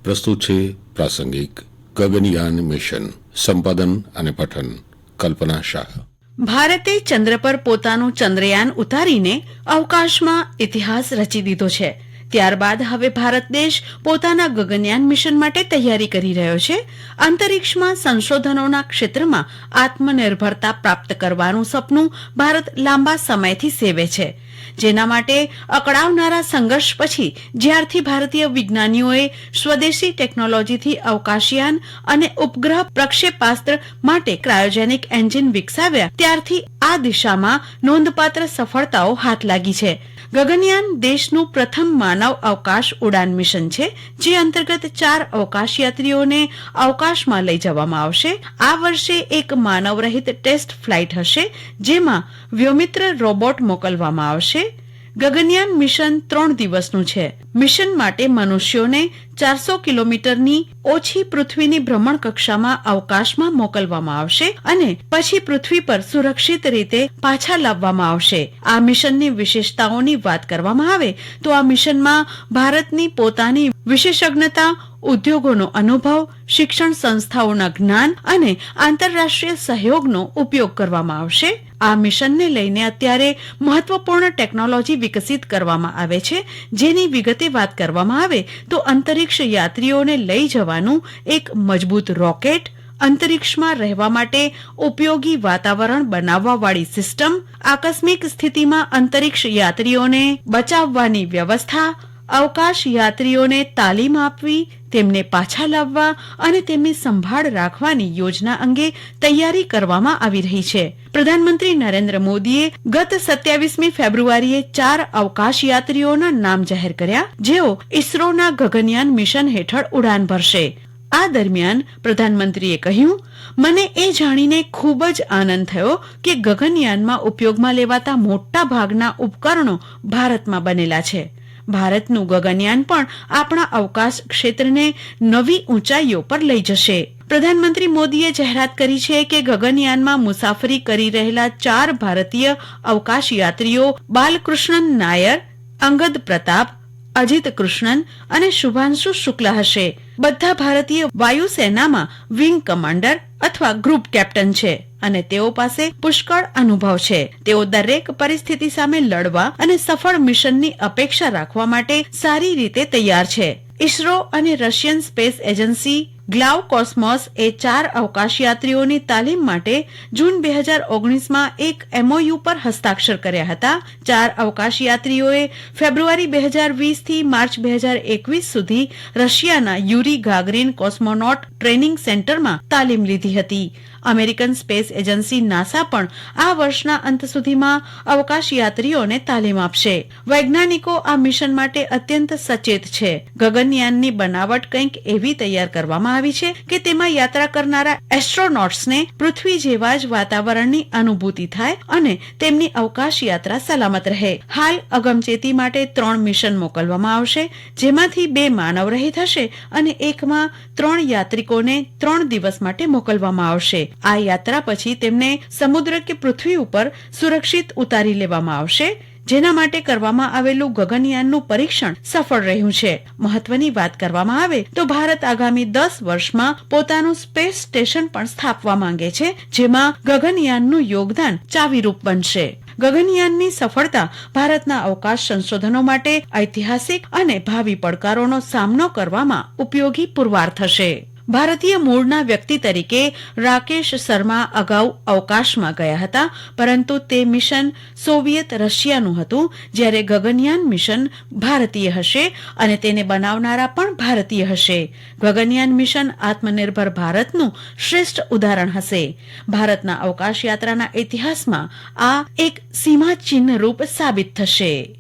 પ્રસ્તુત છે પ્રાસંગિક ગગનયાન મિશન. સંપાદન અને પઠન કલ્પના શાહ. ભારતે ચંદ્ર પર પોતાનું ચંદ્રયાન ઉતારીને અવકાશમાં ઇતિહાસ રચી દીધો છે. ત્યારબાદ હવે ભારત દેશ પોતાના ગગનયાન મિશન માટે તૈયારી કરી રહ્યો છે. અંતરિક્ષમાં સંશોધનોના ક્ષેત્રમાં આત્મનિર્ભરતા પ્રાપ્ત કરવાનું સપનું ભારત લાંબા સમયથી સેવે છે. જેના માટે અકળાવનારા સંઘર્ષ પછી જ્યારથી ભારતીય વિજ્ઞાનીઓએ સ્વદેશી ટેકનોલોજીથી અવકાશયાન અને ઉપગ્રહ પ્રક્ષેપાસ્ત્ર માટે ક્રાયોજેનિક એન્જિન વિકસાવ્યા ત્યારથી આ દિશામાં નોંધપાત્ર સફળતાઓ હાથ લાગી છે. ગગનયાન દેશનું પ્રથમ માનવ અવકાશ ઉડાન મિશન છે, જે અંતર્ગત 4 અવકાશયાત્રીઓને અવકાશમાં લઈ જવામાં આવશે. આ વર્ષે એક માનવરહિત ટેસ્ટ ફ્લાઇટ હશે, જેમાં વ્યોમિત્ર રોબોટ મોકલવામાં આવશે. ગગનયાન મિશન 3 દિવસનું છે. મિશન માટે મનુષ્યોને 400 કિલોમીટરની ઓછી પૃથ્વીની ભ્રમણ કક્ષામાં અવકાશમાં મોકલવામાં આવશે અને પછી પૃથ્વી પર સુરક્ષિત રીતે પાછા લાવવામાં આવશે. આ મિશનની વિશેષતાઓની વાત કરવામાં આવે તો આ મિશનમાં ભારતની પોતાની વિશેષજ્ઞતા, ઉદ્યોગોનો અનુભવ, શિક્ષણ સંસ્થાઓના જ્ઞાન અને આંતરરાષ્ટ્રીય સહયોગનો ઉપયોગ કરવામાં આવશે. આ મિશનને લઈને અત્યારે મહત્વપૂર્ણ ટેકનોલોજી વિકસિત કરવામાં આવે છે. જેની વિગતે વાત કરવામાં આવે તો અંતરિક્ષ યાત્રીઓને લઈ જવાનું એક મજબૂત રોકેટ, અંતરિક્ષમાં રહેવા માટે ઉપયોગી વાતાવરણ બનાવવાવાળી સિસ્ટમ, આકસ્મિક સ્થિતિમાં અંતરિક્ષ યાત્રીઓને બચાવવાની વ્યવસ્થા, અવકાશ યાત્રીઓને તાલીમ આપવી, તેમને પાછા લાવવા અને તેમની સંભાળ રાખવાની યોજના અંગે તૈયારી કરવામાં આવી રહી છે. પ્રધાનમંત્રી નરેન્દ્ર મોદીએ ગત 27મી ફેબ્રુઆરીએ 4 અવકાશ યાત્રીઓના નામ જાહેર કર્યા, જેઓ ઇસરોના ગગનયાન મિશન હેઠળ ઉડાન ભરશે. આ દરમિયાન પ્રધાનમંત્રીએ કહ્યું, મને એ જાણીને ખૂબ જ આનંદ થયો કે ગગનયાનમાં ઉપયોગમાં લેવાતા મોટા ભાગના ઉપકરણો ભારતમાં બનેલા છે. ભારતનું ગગનયાન પણ આપણા અવકાશ ક્ષેત્રને નવી ઊંચાઈઓ પર લઈ જશે. પ્રધાનમંત્રી મોદીએ જાહેરાત કરી છે કે ગગનયાનમાં મુસાફરી કરી રહેલા 4 ભારતીય અવકાશ યાત્રીઓ બાલકૃષ્ણન નાયર, અંગદ પ્રતાપ, અજીત કૃષ્ણન અને શુભાંશુ શુક્લા હશે. બધા ભારતીય વાયુસેનામાં વિંગ કમાન્ડર અથવા ગ્રુપ કેપ્ટન છે અને તેઓ પાસે પુષ્કળ અનુભવ છે. તેઓ દરેક પરિસ્થિતિ સામે લડવા અને સફળ મિશનની અપેક્ષા રાખવા માટે સારી રીતે તૈયાર છે. ઇસરો અને રશિયન સ્પેસ એજન્સી ગ્લાવ કોસ્મોસ એ 4 અવકાશયાત્રીઓની તાલીમ માટે જૂન 2019માં એક MOU પર હસ્તાક્ષર કર્યા હતા. 4 અવકાશયાત્રીઓએ ફેબ્રુઆરી 2020 થી માર્ચ 2021 સુધી રશિયાના યુરી ગાગરીન કોસ્મોનોટ ટ્રેનિંગ સેન્ટરમાં તાલીમ લીધી હતી. અમેરિકન સ્પેસ એજન્સી નાસા પણ આ વર્ષના અંત સુધીમાં અવકાશયાત્રીઓને તાલીમ આપશે. વૈજ્ઞાનિકો આ મિશન માટે અત્યંત સચેત છે. ગગનયાનની બનાવટ કંઈક એવી તૈયાર કરવામાં આવી છે કે તેમાં યાત્રા કરનારા એસ્ટ્રોનોટ્સને પૃથ્વી જેવા જ વાતાવરણની અનુભૂતિ થાય અને તેમની અવકાશ યાત્રા સલામત રહે. હાલ અગમચેતી માટે 3 મિશન મોકલવામાં આવશે, જેમાંથી 2 માનવરહિત હશે અને એકમાં 3 યાત્રિકોને 3 દિવસ માટે મોકલવામાં આવશે. આ યાત્રા પછી તેમને સમુદ્ર કે પૃથ્વી ઉપર સુરક્ષિત ઉતારી લેવામાં આવશે, જેના માટે કરવામાં આવેલું ગગનયાનનું પરીક્ષણ સફળ રહ્યું છે. મહત્વની વાત કરવામાં આવે તો ભારત આગામી 10 વર્ષમાં પોતાનું સ્પેસ સ્ટેશન પણ સ્થાપવા માંગે છે, જેમાં ગગનયાનનું યોગદાન ચાવીરૂપ બનશે. ગગનયાનની સફળતા ભારતના અવકાશ સંશોધનો માટે ઐતિહાસિક અને ભાવિ પડકારોનો સામનો કરવામાં ઉપયોગી પુરવાર થશે. ભારતીય મૂળના વ્યક્તિ તરીકે રાકેશ શર્મા અગાઉ અવકાશમાં ગયા હતા, પરંતુ તે મિશન સોવિયત રશિયાનું હતું, જ્યારે ગગનયાન મિશન ભારતીય હશે અને તેને બનાવનારા પણ ભારતીય હશે. ગગનયાન મિશન આત્મનિર્ભર ભારતનું શ્રેષ્ઠ ઉદાહરણ હશે. ભારતના અવકાશ યાત્રાના ઇતિહાસમાં આ એક સીમાચિહ્ન રૂપ સાબિત થશે.